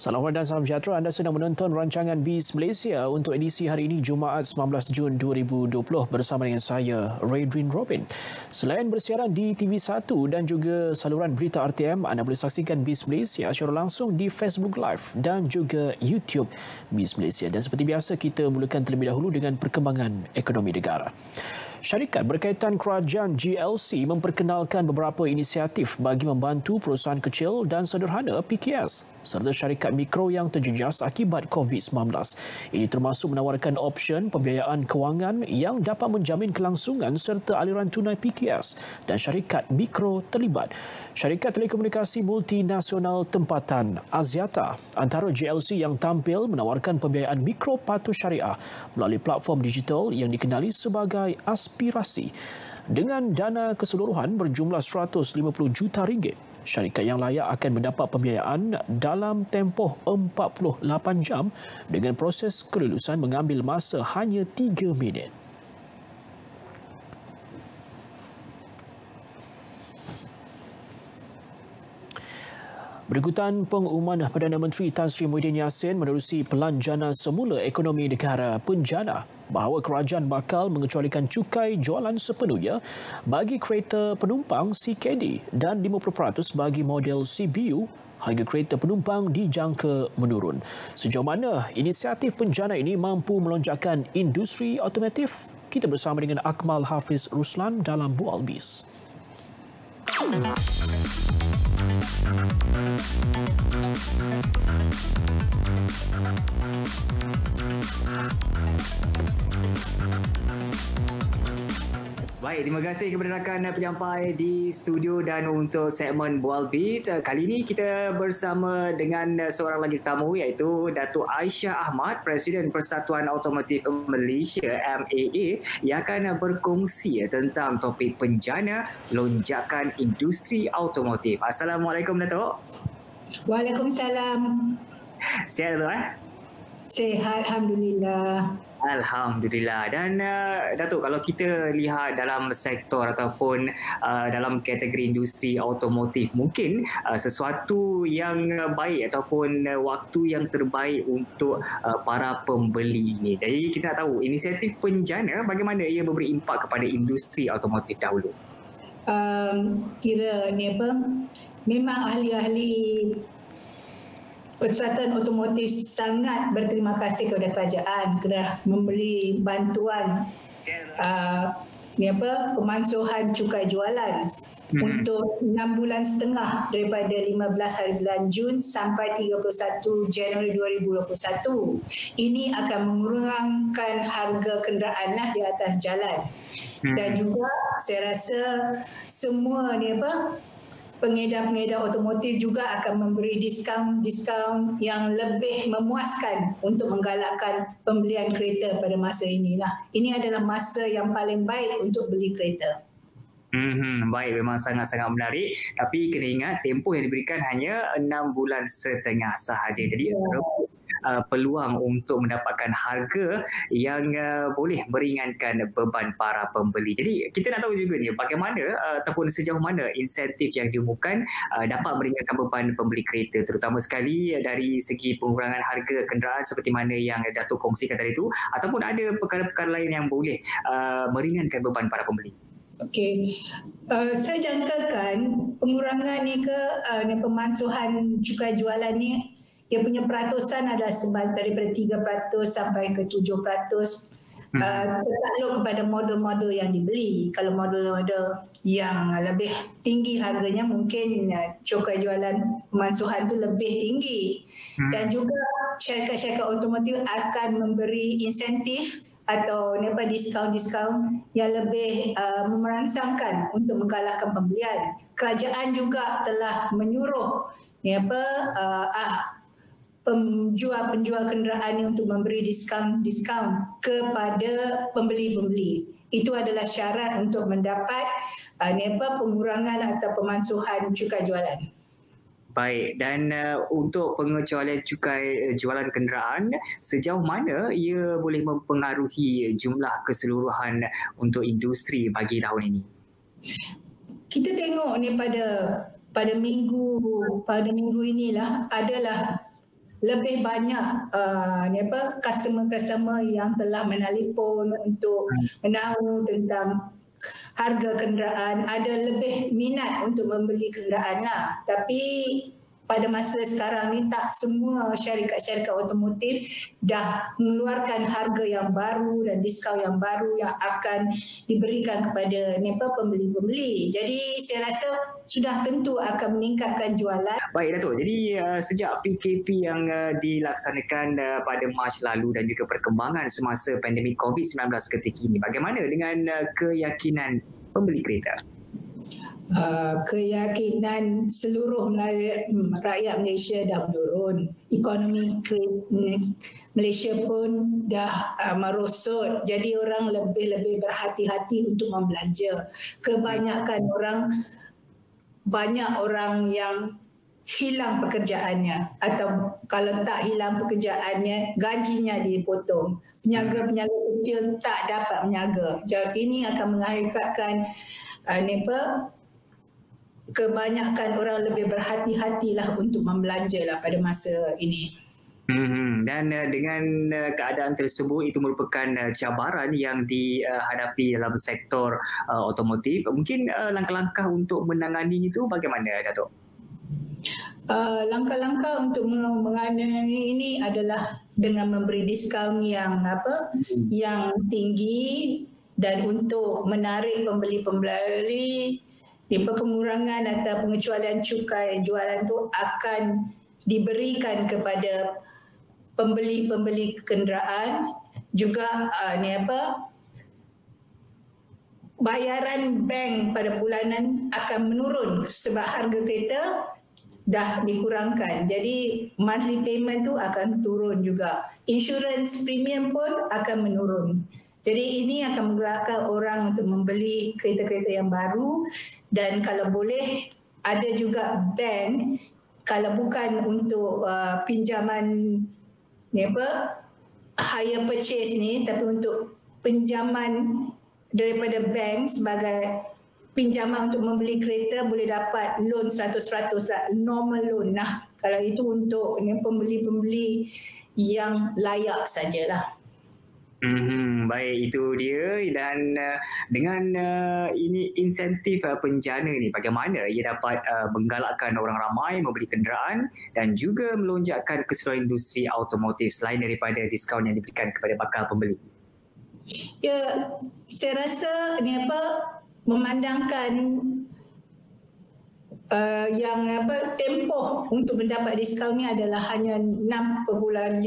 Salam hormat dan salam sejahtera. Anda sedang menonton rancangan BIS Malaysia untuk edisi hari ini Jumaat 19 Jun 2020 bersama dengan saya, Raydrin Robin. Selain bersiaran di TV1 dan juga saluran berita RTM, anda boleh saksikan BIS Malaysia secara langsung di Facebook Live dan juga YouTube BIS Malaysia. Dan seperti biasa, kita mulakan terlebih dahulu dengan perkembangan ekonomi negara. Syarikat berkaitan kerajaan GLC memperkenalkan beberapa inisiatif bagi membantu perusahaan kecil dan sederhana PKS serta syarikat mikro yang terjejas akibat COVID-19. Ini termasuk menawarkan option pembiayaan kewangan yang dapat menjamin kelangsungan serta aliran tunai PKS dan syarikat mikro terlibat. Syarikat telekomunikasi multinasional tempatan Axiata antara GLC yang tampil menawarkan pembiayaan mikro patuh syariah melalui platform digital yang dikenali sebagai Aspirasi. Dengan dana keseluruhan berjumlah 150 juta ringgit, syarikat yang layak akan mendapat pembiayaan dalam tempoh 48 jam dengan proses kelulusan mengambil masa hanya 3 minit. Berikutan pengumuman Perdana Menteri Tan Sri Muhyiddin Yassin menerusi Pelan Jana Semula Ekonomi Negara Penjana bahawa kerajaan bakal mengecualikan cukai jualan sepenuhnya bagi kereta penumpang CKD dan 50% bagi model CBU. Harga kereta penumpang dijangka menurun. Sejauh mana inisiatif penjana ini mampu melonjakkan industri otomotif? Kita bersama dengan Akmal Hafiz Ruslan dalam Bual BIS. Baik, terima kasih kepada rakan penyampai di studio dan untuk segmen Bual BIS. Kali ini kita bersama dengan seorang lagi tetamu iaitu Datuk Aisyah Ahmad, Presiden Persatuan Automotif Malaysia MAA yang akan berkongsi tentang topik penjana lonjakan industri automotif. Assalamualaikum Datuk. Waalaikumsalam. Sihat Datuk? Sihat, Alhamdulillah. Alhamdulillah. Dan Datuk, kalau kita lihat dalam sektor ataupun dalam kategori industri automotif, mungkin sesuatu yang baik ataupun waktu yang terbaik untuk para pembeli ini. Jadi kita nak tahu inisiatif penjana bagaimana ia memberi impak kepada industri automotif dahulu. Kira ni apa, memang ahli-ahli Persatuan Automotif sangat berterima kasih kepada kerajaan kerana memberi bantuan pemansuhan cukai jualan untuk 6 bulan setengah daripada 15 hari bulan Jun sampai 31 Januari 2021. Ini akan mengurangkan harga kenderaan di atas jalan. Dan juga saya rasa semua pengedar-pengedar otomotif juga akan memberi diskaun yang lebih memuaskan untuk menggalakkan pembelian kereta pada masa inilah. Ini adalah masa yang paling baik untuk beli kereta. Baik, memang sangat-sangat menarik. Tapi kena ingat tempoh yang diberikan hanya 6 bulan setengah sahaja. Jadi peluang untuk mendapatkan harga yang boleh meringankan beban para pembeli. Jadi kita nak tahu juga ni bagaimana ataupun sejauh mana insentif yang diumumkan dapat meringankan beban pembeli kereta, terutama sekali dari segi pengurangan harga kenderaan seperti mana yang Datuk kongsikan tadi itu, ataupun ada perkara-perkara lain yang boleh meringankan beban para pembeli. Okey, saya jangkakan pengurangan ni pemansuhan cukai jualan ni, dia punya peratusan adalah daripada 3% sampai ke 7%. Tertakluk kepada model-model yang dibeli. Kalau model-model yang lebih tinggi harganya, mungkin cukai jualan pemansuhan tu lebih tinggi. Dan juga syarikat-syarikat otomotif akan memberi insentif atau diskaun-diskaun yang lebih merangsangkan untuk menggalakkan pembelian. Kerajaan juga telah menyuruh penjual kenderaan ini untuk memberi diskaun kepada pembeli-pembeli. Itu adalah syarat untuk mendapat pengurangan atau pemansuhan cukai jualan. Baik, dan untuk pengecualian cukai jualan kenderaan, sejauh mana ia boleh mempengaruhi jumlah keseluruhan untuk industri bagi tahun ini? Kita tengok ni pada minggu inilah adalah lebih banyak customer-customer yang telah menelpon untuk menahu tentang harga kenderaan, ada lebih minat untuk membeli kenderaan lah. Tapi pada masa sekarang ni tak semua syarikat-syarikat otomotif dah mengeluarkan harga yang baru dan diskaun yang baru yang akan diberikan kepada pembeli-pembeli. Jadi saya rasa sudah tentu akan meningkatkan jualan. Baik Dato', jadi sejak PKP yang dilaksanakan pada Mac lalu dan juga perkembangan semasa pandemik COVID-19 ketika ini, bagaimana dengan keyakinan pembeli kereta? Keyakinan seluruh rakyat Malaysia dah menurun. Ekonomi Malaysia pun dah merosot. Jadi orang lebih berhati-hati untuk membelanja. Banyak orang yang hilang pekerjaannya, atau kalau tak hilang pekerjaannya, gajinya dipotong. Peniaga-peniaga kecil tak dapat meniaga. Jadi ini akan mengakibatkan kebanyakan orang lebih berhati-hatilah untuk membelanja lah pada masa ini. Dan dengan keadaan tersebut, itu merupakan cabaran yang dihadapi dalam sektor otomotif. Mungkin langkah-langkah untuk menangani itu bagaimana, Dato'? Langkah-langkah untuk menangani ini adalah dengan memberi diskaun yang tinggi, dan untuk menarik pembeli-pembeli, pengurangan atau pengecualian cukai jualan itu akan diberikan kepada pembeli-pembeli kenderaan. Juga bayaran bank pada bulanan akan menurun sebab harga kereta dah dikurangkan. Jadi monthly payment tu akan turun juga. Insurance premium pun akan menurun. Jadi ini akan menggerakkan orang untuk membeli kereta-kereta yang baru, dan kalau boleh ada juga bank, kalau bukan untuk pinjaman hire purchase ni, tapi untuk pinjaman daripada bank sebagai pinjaman untuk membeli kereta, boleh dapat loan 100% lah, normal loan lah. Kalau itu untuk pembeli-pembeli yang layak sajalah. Baik, itu dia. Dan dengan ini insentif penjana ni, bagaimana ia dapat menggalakkan orang ramai membeli kenderaan dan juga melonjakkan keseluruhan industri automotif selain daripada diskaun yang diberikan kepada bakal pembeli? Ya, saya rasa memandangkan tempoh untuk mendapat diskaun ni adalah hanya 5 bulan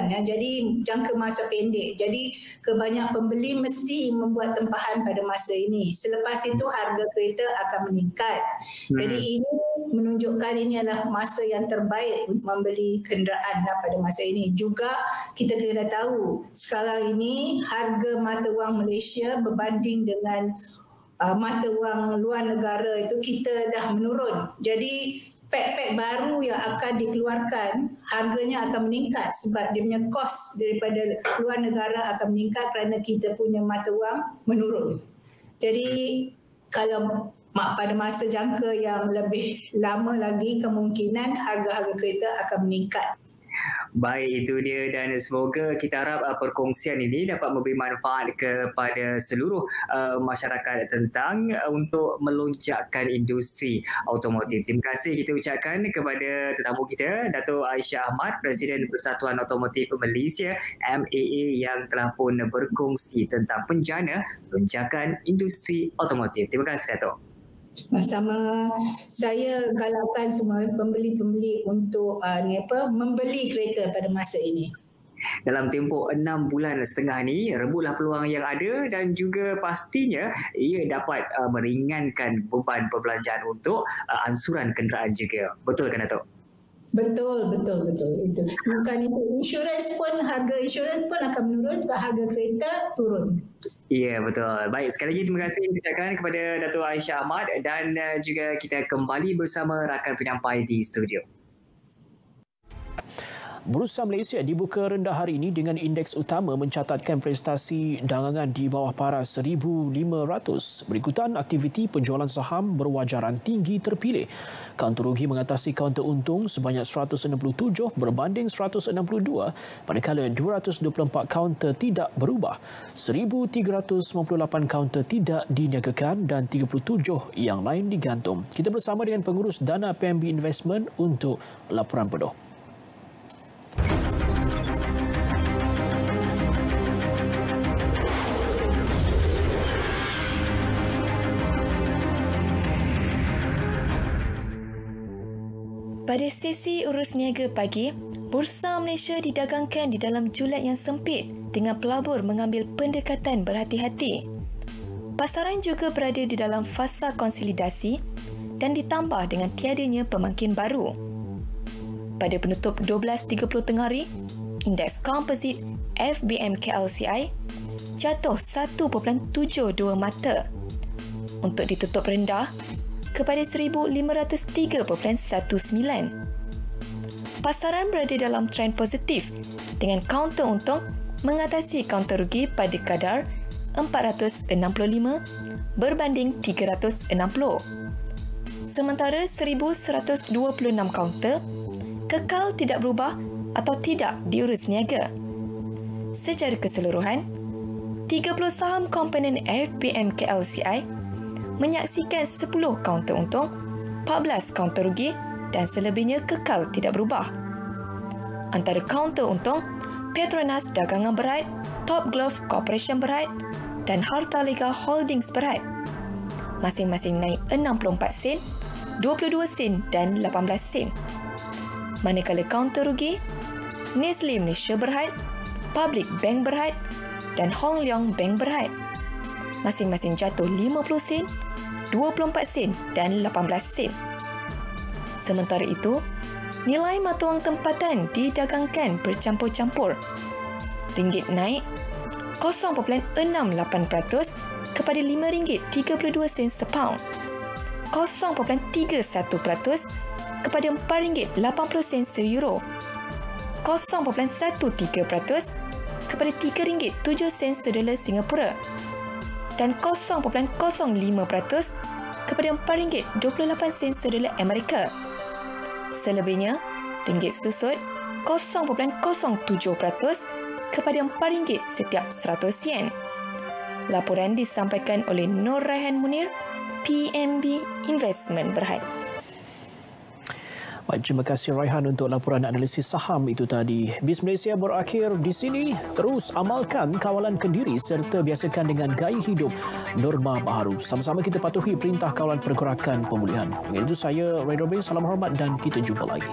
ya. Jadi jangka masa pendek. Jadi kebanyakan pembeli mesti membuat tempahan pada masa ini. Selepas itu harga kereta akan meningkat. Jadi ini menunjukkan ini adalah masa yang terbaik untuk membeli kenderaan pada masa ini. Juga kita kena tahu sekarang ini harga mata wang Malaysia berbanding dengan mata wang luar negara itu kita dah menurun. Jadi pek-pek baru yang akan dikeluarkan harganya akan meningkat sebab dia punya kos daripada luar negara akan meningkat kerana kita punya mata wang menurun. Jadi kalau pada masa jangka yang lebih lama lagi, kemungkinan harga-harga kereta akan meningkat. Baik, itu dia, dan semoga kita harap perkongsian ini dapat memberi manfaat kepada seluruh masyarakat tentang untuk melonjakkan industri automotif. Terima kasih kita ucapkan kepada tetamu kita, Dato' Aisyah Ahmad, Presiden Persatuan Otomotif Malaysia MAA, yang telah pun berkongsi tentang penjana lonjakan industri automotif. Terima kasih, Dato'. Sama saya galakkan semua pembeli-pembeli untuk membeli kereta pada masa ini. Dalam tempoh 6 bulan setengah ni, rebutlah peluang yang ada dan juga pastinya ia dapat meringankan beban perbelanjaan untuk ansuran kenderaan juga. Betul kan, Dato'? Betul. Itu. Bukan itu. Harga insurans pun akan menurun sebab harga kereta turun. Ya, betul. Baik, sekali lagi terima kasih ucapkan kepada Dato' Aisyah Ahmad dan juga kita kembali bersama rakan penyampai di studio. Bursa Malaysia dibuka rendah hari ini dengan indeks utama mencatatkan prestasi dagangan di bawah paras 1,500. Berikutan aktiviti penjualan saham berwajaran tinggi terpilih. Kaunter rugi mengatasi kaunter untung sebanyak 167 berbanding 162, manakala 224 kaunter tidak berubah. 1,398 kaunter tidak diniagakan dan 37 yang lain digantung. Kita bersama dengan pengurus dana PNB Investment untuk laporan penuh. Pada sesi urus niaga pagi, Bursa Malaysia didagangkan di dalam julat yang sempit dengan pelabur mengambil pendekatan berhati-hati. Pasaran juga berada di dalam fasa konsolidasi dan ditambah dengan tiadanya pemangkin baru. Pada penutup 12.30 tengah hari, indeks komposit FBM KLCI jatuh 1.72 mata untuk ditutup rendah kepada 1,503.19. Pasaran berada dalam trend positif dengan kaunter untung mengatasi kaunter rugi pada kadar 465 berbanding 360. Sementara 1,126 kaunter kekal tidak berubah atau tidak diurus niaga. Secara keseluruhan, 30 saham komponen FBM KLCI menyaksikan 10 kaunter untung, 14 kaunter rugi dan selebihnya kekal tidak berubah. Antara kaunter untung, Petronas Dagangan Berhad, Top Glove Corporation Berhad dan Hartalega Holdings Berhad. Masing-masing naik 64 sen, 22 sen dan 18 sen. Manakala kaunter rugi, Nestle Malaysia Berhad, Public Bank Berhad dan Hong Leong Bank Berhad. Masing-masing jatuh 50 sen, 24 sen dan 18 sen. Sementara itu, nilai mata wang tempatan didagangkan bercampur-campur. Ringgit naik 0.68% kepada RM5.32 sepaun, 0.31% kepada RM4.80 seeuro, 0.13% kepada RM3.07 sedolar Singapura dan 0.05% kepada RM4.28 sedolar Amerika. Selebihnya, ringgit susut 0.07% kepada RM4 setiap 100 yen. Laporan disampaikan oleh Nur Raihan Munir, PNB Investment Berhad. Baik, terima kasih Raihan untuk laporan analisis saham itu tadi. Bis Malaysia berakhir di sini. Terus amalkan kawalan kendiri serta biasakan dengan gaya hidup norma baharu. Sama-sama kita patuhi perintah kawalan pergerakan pemulihan. Dengan itu saya, Ray Robin, salam hormat dan kita jumpa lagi.